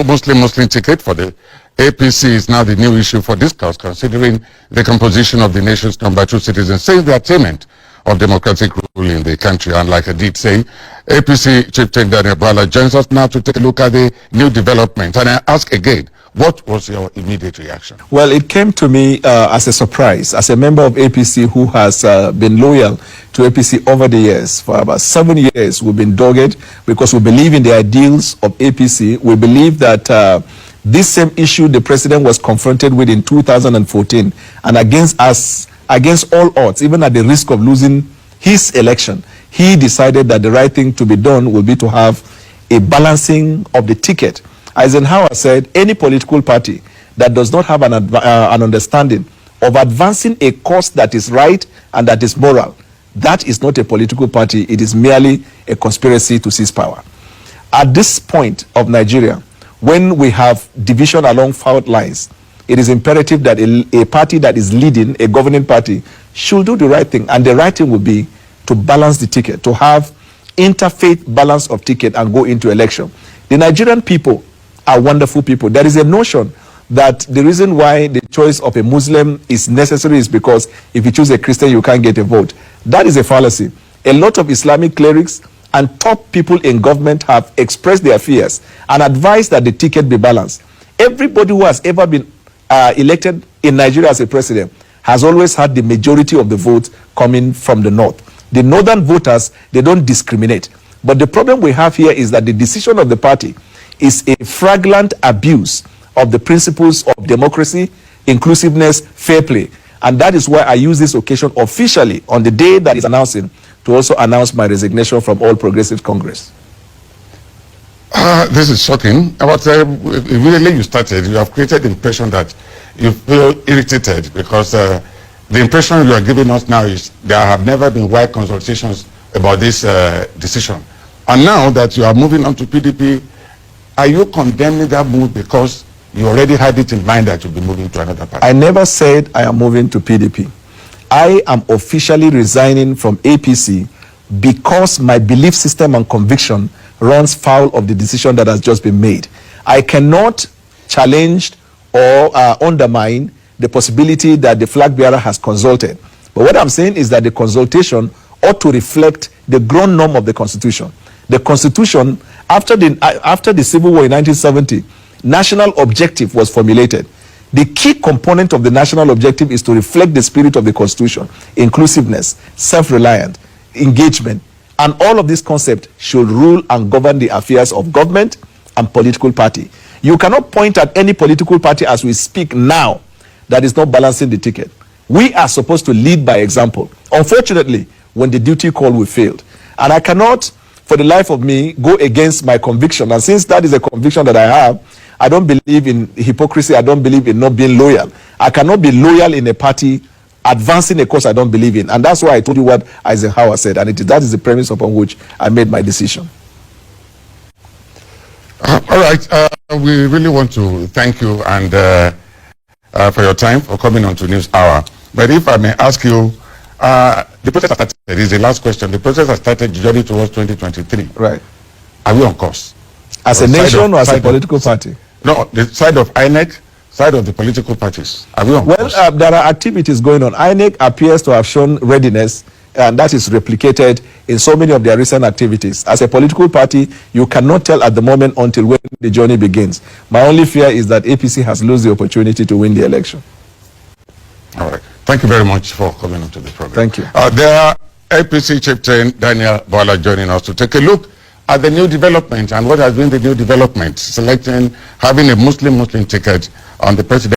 possible Muslim ticket for the APC is now the new issue for discourse, considering the composition of the nation's number 2 citizens, saying the attainment of democratic rule in the country. And like I did say, APC Chieftain Bwala joins us now to take a look at the new development. And I ask again, what was your immediate reaction? Well, it came to me as a surprise. As a member of APC who has been loyal to APC over the years, for about 7 years, we've been dogged because we believe in the ideals of APC. We believe that this same issue the president was confronted with in 2014, and against all odds, even at the risk of losing his election, he decided that the right thing to be done will be to have a balancing of the ticket. Eisenhower said any political party that does not have an understanding of advancing a cause that is right and that is moral, that is not a political party. It is merely a conspiracy to seize power. At this point of Nigeria, when we have division along fault lines, it is imperative that a party that is leading, a governing party, should do the right thing. And the right thing would be to balance the ticket, to have interfaith balance of ticket and go into election. The Nigerian people are wonderful people. There is a notion that the reason why the choice of a Muslim is necessary is because if you choose a Christian, you can't get a vote. That is a fallacy. A lot of Islamic clerics and top people in government have expressed their fears and advised that the ticket be balanced. Everybody who has ever been elected in Nigeria as a president has always had the majority of the votes coming from the north. The northern voters, they don't discriminate. But the problem we have here is that the decision of the party is a flagrant abuse of the principles of democracy, inclusiveness, fair play. And that is why I use this occasion officially on the day that is announcing to also announce my resignation from All Progressive Congress. This is shocking. But immediately you started, you have created the impression that you feel irritated because the impression you are giving us now is there have never been wide consultations about this decision. And now that you are moving on to PDP, are you condemning that move because you already had it in mind that you'll be moving to another party? I never said I am moving to PDP. I am officially resigning from APC because my belief system and conviction runs foul of the decision that has just been made. I cannot challenge or undermine the possibility that the flag bearer has consulted. But what I'm saying is that the consultation ought to reflect the ground norm of the Constitution. The Constitution, after the Civil War in 1970, national objective was formulated. The key component of the national objective is to reflect the spirit of the Constitution: inclusiveness, self-reliant, engagement, and all of these concepts should rule and govern the affairs of government and political party. You cannot point at any political party as we speak now that is not balancing the ticket. We are supposed to lead by example. Unfortunately, when the duty call, we failed. And I cannot, for the life of me, go against my conviction. And since that is a conviction that I have, I don't believe in hypocrisy. I don't believe in not being loyal. I cannot be loyal in a party advancing a cause I don't believe in. And that's why I told you what Eisenhower said. And that is the premise upon which I made my decision. All right. We really want to thank you and for your time, for coming on to News Hour. But if I may ask you, the process has started. This is the last question. The process has started journey towards 2023. Right. Are we on course? As a nation or as a political party? No, the side of INEC, side of the political parties. Are we on course? Well, there are activities going on. INEC appears to have shown readiness, and that is replicated in so many of their recent activities. As a political party, you cannot tell at the moment until when the journey begins. My only fear is that APC has lost the opportunity to win the election. All right. Thank you very much for coming on to the program. Thank you. There are APC Chieftain Bwala joining us to take a look at the new development and what has been the new development, having a Muslim ticket on the president.